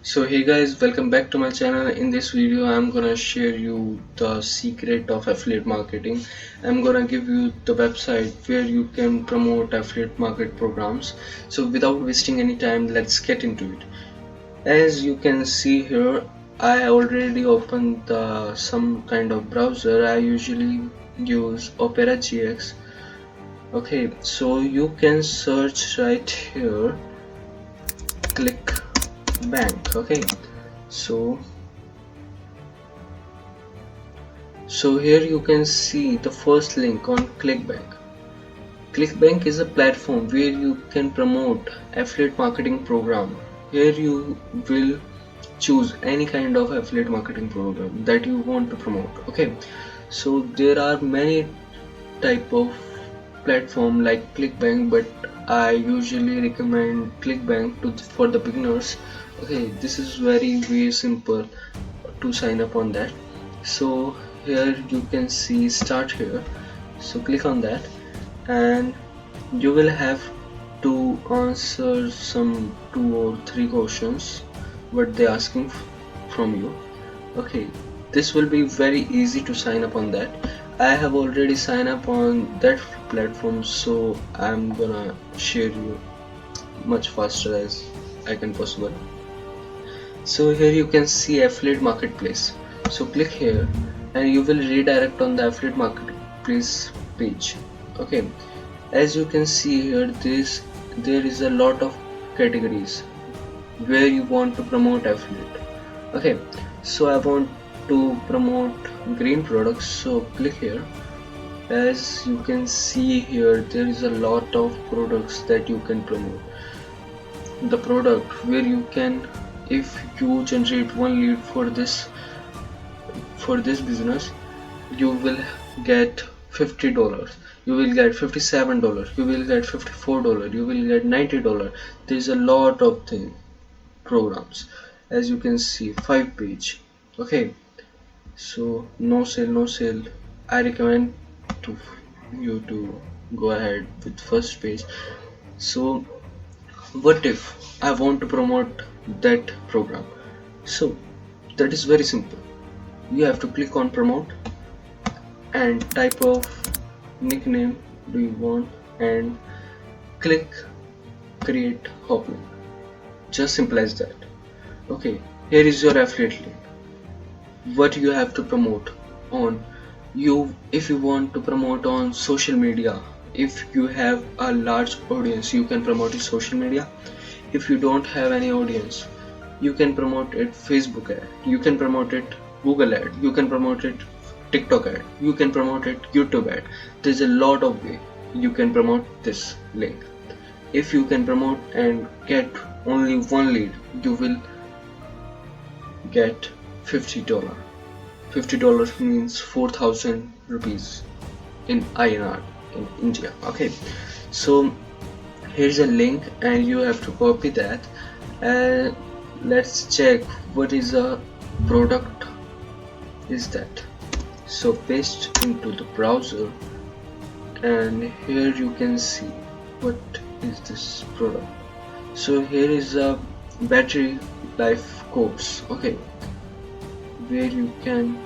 So hey guys, welcome back to my channel. In this video I'm gonna share you the secret of affiliate marketing. I'm gonna give you the website where you can promote affiliate market programs. So without wasting any time, let's get into it. As you can see here, I already opened some kind of browser. I usually use Opera GX. Okay, so you can search right here, click bank. Okay, so here you can see the first link on ClickBank. ClickBank is a platform where you can promote affiliate marketing program. Here you will choose any kind of affiliate marketing program that you want to promote. Okay, so there are many type of platform like ClickBank, but I usually recommend ClickBank for the beginners. Okay, this is very simple to sign up on that. So here you can see start here, so click on that and you will have to answer some 2 or 3 questions what they asking from you. Okay, this will be very easy to sign up on that. I have already signed up on that platform, so I'm gonna share you much faster as I can possible. So here you can see affiliate marketplace, so click here and you will redirect on the affiliate marketplace page. Okay, as you can see here, there is a lot of categories where you want to promote affiliate. Okay, so I want to promote green products, so click here. As you can see here, there is a lot of products that you can promote. The product where you can, if you generate 1 lead for this business, you will get $50, you will get $57, you will get $54, you will get $90. There's a lot of programs. As you can see, 5 page. Okay, so no sale. I recommend to you to go ahead with first page. So what if I want to promote that program? So that is very simple. You have to click on promote and type of nickname do you want and click create hop link. Just simple as that. Okay, here is your affiliate link. What you have to promote on, you if you want to promote on social media, if you have a large audience, you can promote it social media. If you don't have any audience, you can promote it Facebook ad, you can promote it Google ad, you can promote it TikTok ad, you can promote it YouTube ad. There's a lot of way you can promote this link. If you can promote and get only 1 lead, you will get $50. $50 means 4,000 rupees in INR in India. Okay, so here's a link and you have to copy that, and let's check what is a product is that. So paste into the browser and here you can see what is this product. So here is a battery life course. Okay, where you can,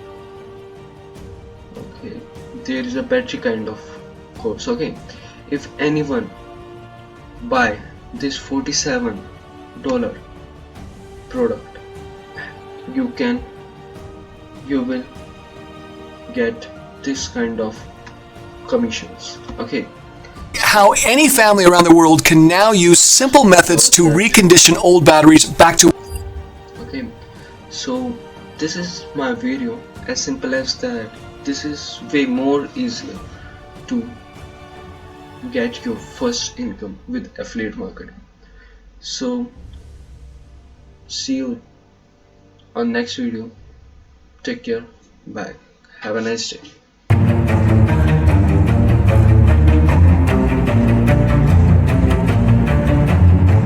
okay, there is a battery kind of course. Okay, if anyone buy this $47 product, you will get this kind of commissions. Okay, How any family around the world can now use simple methods to recondition old batteries back to. okay, so this is my video, as simple as that. This is way more easier to get your first income with affiliate marketing. So see you on next video. Take care, bye, have a nice day.